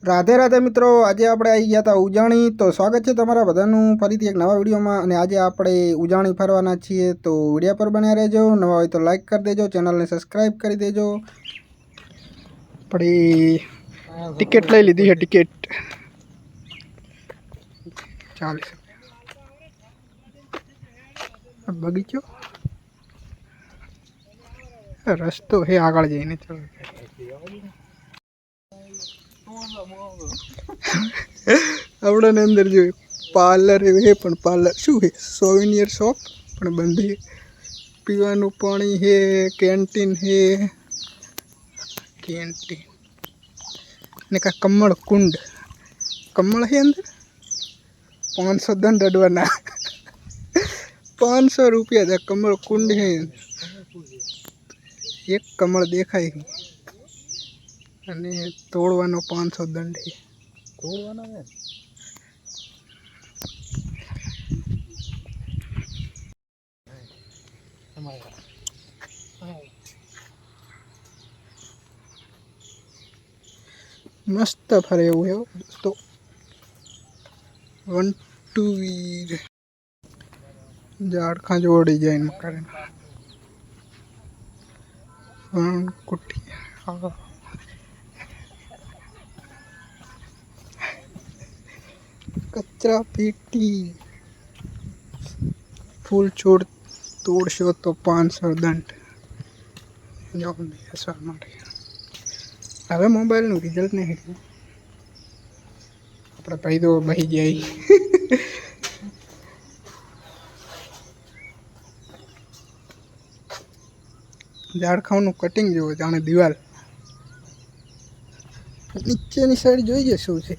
રાધે રાધે મિત્રો, આજે આપણે આવી ગયા હતા ઉજાણી। તો સ્વાગત છે તમારા બધાનું ફરીથી એક નવા વિડીયોમાં। અને આજે આપણે ઉજાણી ફરવાના છીએ, તો વિડીયો પર બન્યા રહેજો। નવા હોય તો લાઈક કરી દેજો, ચેનલને સબસ્ક્રાઈબ કરી દેજો। આપણે ટિકિટ લઈ લીધી છે, ટિકિટ 40 બગીચો રસ્તો હે આગળ જઈને। ચાલો આપણે અંદર જોયું પાર્લર है, पण पार्लर शू है? सोवेनियर शॉप पण बंद है। पीवानु पानी है, कैंटीन है, कैंटीन ने का कमल कुंड, कमल है अंदर। 500 दंड अडवाना 500 रुपया था। कमल कुंड है, एक कमल देखाय अने तोड़वानो 500 दंड है। तोड़वाना है मस्त फरे हुए हो दोस्तों। 1 2 वीर झाड़खा जो डिजाइन में करे कुटी कचरा पेटी फूल छोड़ तोड़शो तो 500 दंड। जो हवे मोबाइल नु रिजल्ट नहीं है अपने भाई तो बही जाए। झाड़खाऊ कटिंग जो जाने दीवाल नीचे साइड जो शू है।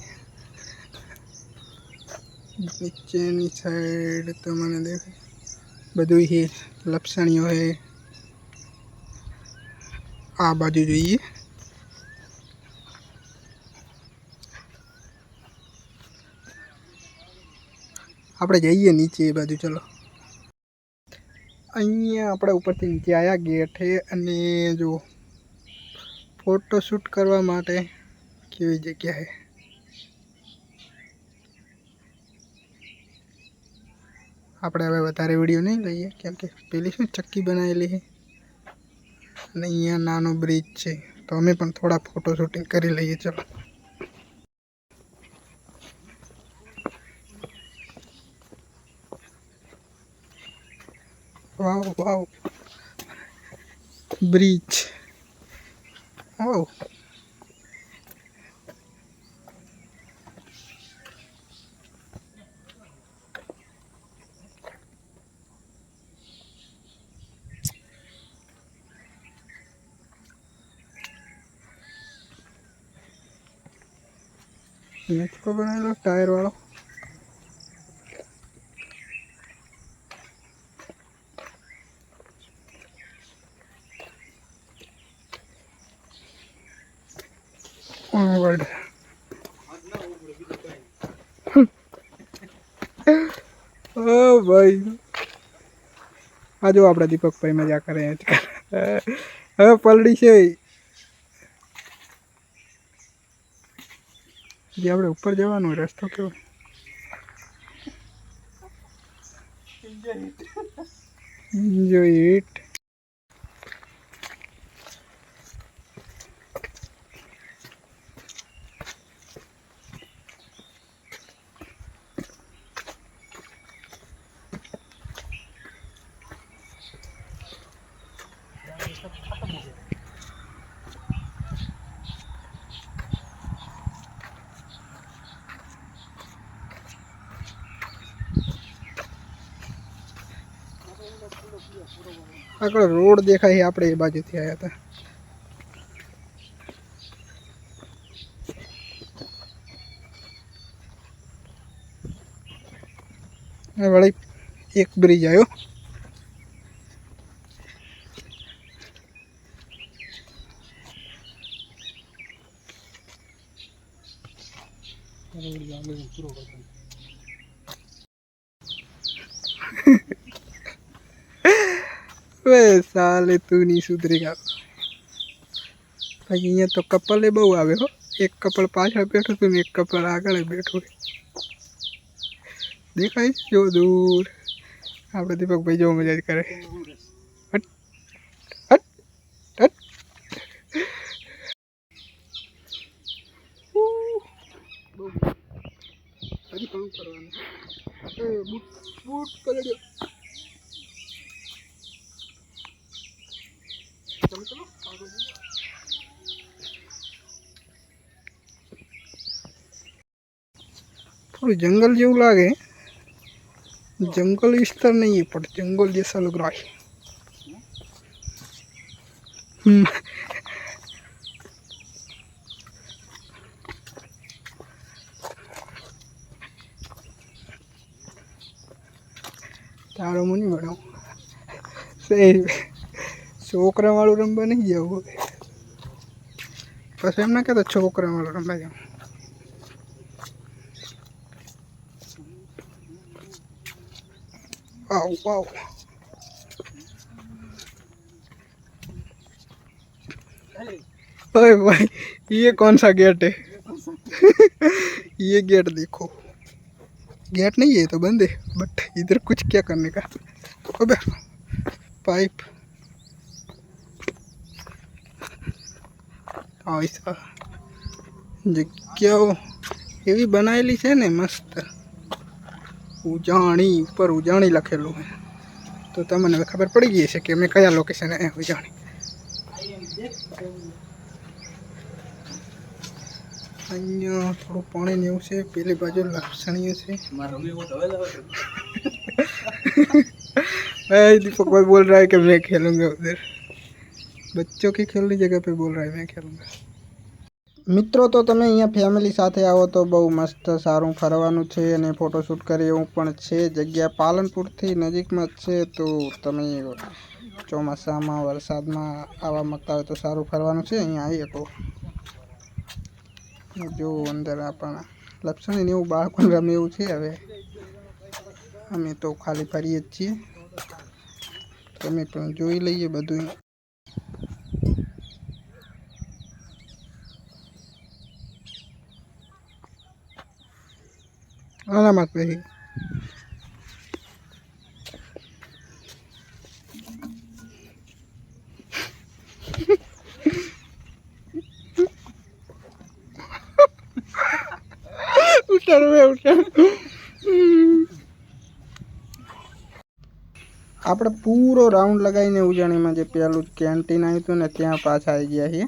नीचे साइड तो मैंने देख बधु ही लपसणियों है। आ बाजू जो આપણે જઈએ નીચે એ બાજુ। ચલો અહીંયા આપણે ઉપરથી નીચે આવ્યા, ગેટ છે। અને જો ફોટોશૂટ કરવા માટે કેવી જગ્યા છે। આપણે હવે વધારે વિડીયો નહીં લઈએ, કેમ કે પેલી શું ચક્કી બનાવેલી છે અને અહીંયા નાનો બ્રિજ છે, તો અમે પણ થોડા ફોટો શૂટિંગ કરી લઈએ। ચલો वाव वाव ब्रिज वाव। मेचको बनाएलो टायर वालो। onward ओ भाई आज आपड़ा दीपक भाई मजा करे हैं। पलड़ी से जे आपणे ऊपर जवानो रस्तो केवो एंजॉय इट। आगळ रोड देखाय, आपणे ए बाजुथी आया था। वળી एक ब्रिज आयो। वे साले तू नहीं सुधरेगा भाई। अँ तो कपल बहु आवे हो। એક કપલ પાછળ બેઠું હતું ને એક કપલ આગળ બેઠું. દેખાય જો દૂર આપણે દીપકભાઈ જો મજા જ કરે. હટ હટ હટ. હજી કામ કરવાનું. બૂટ બૂટ કરી ચલો ચલો. थोड़ी जंगल जेव लागे. जंगल विस्तार नहीं है पर जंगल जैसा लग रहा है. तारो मुनी बनाओ छोकरा वालू रमवा नहीं जाओ. बस एम ना कहता छोकरा वालू रमवा जाओ. Wow wow. अरे भाई ये कौन सा गेट है? ये गेट देखो. गेट नहीं है तो बंद है बट इधर कुछ क्या करने का. अबे पाइप ऐसा जग्याओ एवी बनाएली है ने मस्त. उजाणी पर उजाणी लखेलू है तो तमने खबर पड़ी गई है कि मैं कया लोकेशन है उजाणी. अँ थोड़ा पानी ने से पेली बाजू लक्षणीय से. दीपक भाई बोल रहा है कि मैं खेलूंगा उधर. बच्चों की खेलनी जगह पे बोल रहा है मैं खेलूंगा. मित्रों तो तमे अहींया फैमिली साथे आवो तो बहु मस्त सारूं फरवानुं छे अने फोटोशूट करे एवुं पण छे. जग्या पालनपुर थी नजीक में छे तो तमे ચોમાસામાં વરસાદમાં આવવા માંગતા હોય તો સારું ફરવાનું છે. અહીંયા આવી શકો જો અંદર આપણા લપસણી ને એવું બાળકોને રમે એવું છે. હવે અમે તો ખાલી ફરીએ જ છીએ. તમે પણ જોઈ લઈએ બધું. આનામાં પછી આપણે પૂરો રાઉન્ડ લગાવીને ઉજાણીમાં જે પેલું કેન્ટીન આવ્યું હતું ને ત્યાં પાછા આવી ગયા છીએ.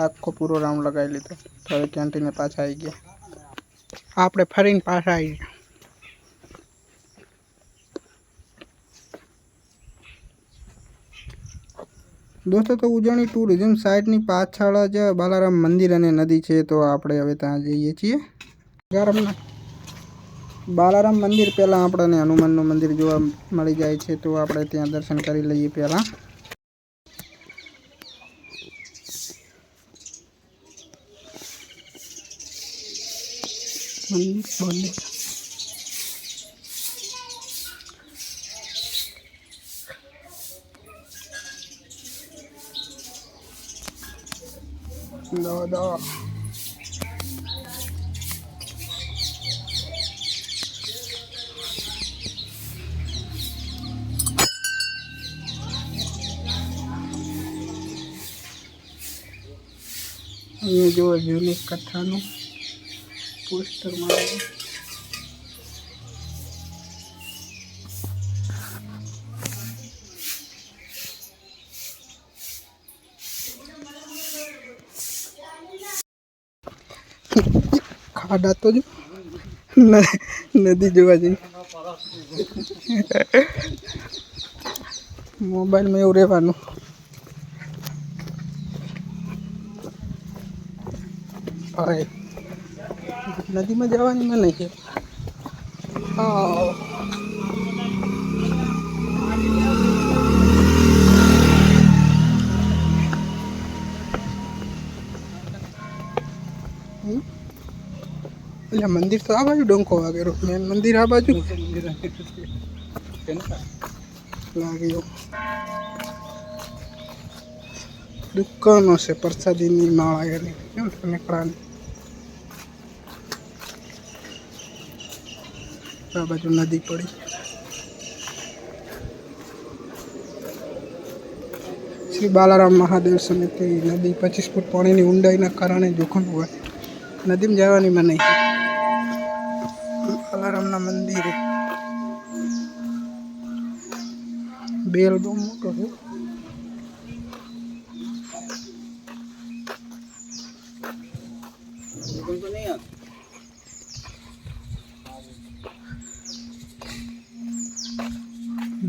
આખો પૂરો રાઉન્ડ લગાવી લીધો તો હવે કેન્ટીને પાછા આવી ગયા. આપણે ફરીને પાછા આવી ગયા. दोस्तों तो उजाणी टूरिज्म साइटनी पाछळ ज बालाराम मंदिर अने नदी छे तो आपणे हवे त्यां जईए छीए. बालाराम मंदिर पहला आपणे हनुमाननुं मंदिर जोवा मळी जाय छे तो आपणे त्यां दर्शन करी लईए. पहला मंदिर दादा ये जो जूनी कथा नु पोस्टर मारे खाड़ा तो जो नदी जोवा जी मोबाइल में एवं रहेवानुं. नदी में जवानी में नहीं है. मंदिर तो आ बाजू डोंको वगैरह मेन मंदिर आ बाजू लाग्यो. दुकानों से प्रसादी माळा निकड़ा આ બાજુ નદી પડી. શ્રી બાલારામ મહાદેવ સમિતિ નદી 25 ફૂટ પાણીની ઊંડાઈના કારણે જોખમ હોય. નદીમાં જવાની મનાઈ. બાલારામના મંદિરે બેલ બહુ મોટો છે.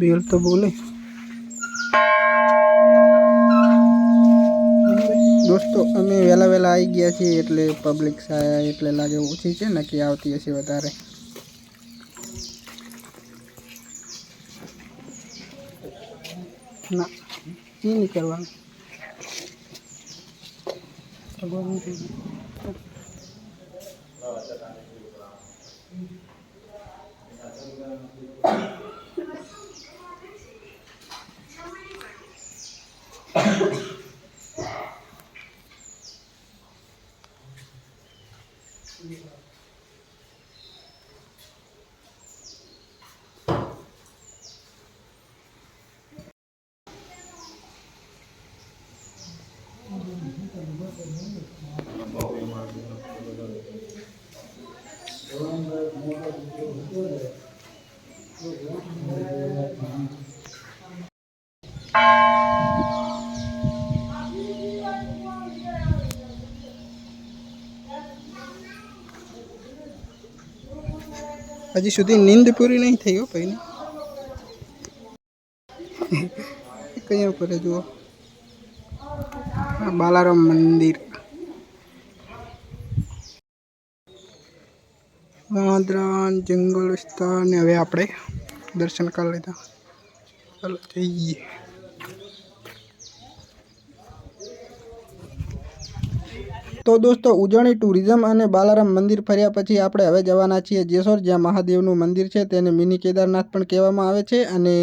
બેલ તો બોલે. દોસ્તો અમે વહેલા આવી ગયા છીએ એટલે પબ્લિક એટલે લાગે ઓછી છે, નક્કી આવતી હશે વધારે. ના એ નહીં કરવાનું. હજી સુધી નીંદ પૂરી નહીં થઈ હો ભાઈ. કયા ઉપર જુઓ બાલારામ મંદિર, વાંદરા જંગલ વિસ્તાર ને હવે આપણે દર્શન કરી લીધા. ચાલો જઈએ. તો દોસ્તો ઉજાણી ટુરિઝમ અને બાલારામ મંદિર ફર્યા પછી આપણે હવે જવાના છીએ જેસોર, જ્યાં મહાદેવનું મંદિર છે. તેને મિની કેદારનાથ પણ કહેવામાં આવે છે અને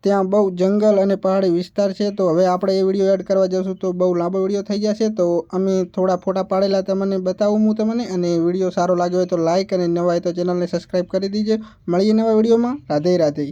ત્યાં બહુ જંગલ અને પહાડી વિસ્તાર છે. તો હવે આપણે એ વિડીયો એડ કરવા જઈશું તો બહુ લાંબો વિડીયો થઈ જશે. તો અમે થોડા ફોટા પાડેલા તમને બતાવું હું તમને, અને વિડીયો સારો લાગ્યો હોય તો લાઇક અને નવા હોય તો ચેનલને સબસ્ક્રાઈબ કરી દીજો. મળીએ નવા વિડીયોમાં. રાધે રાધે.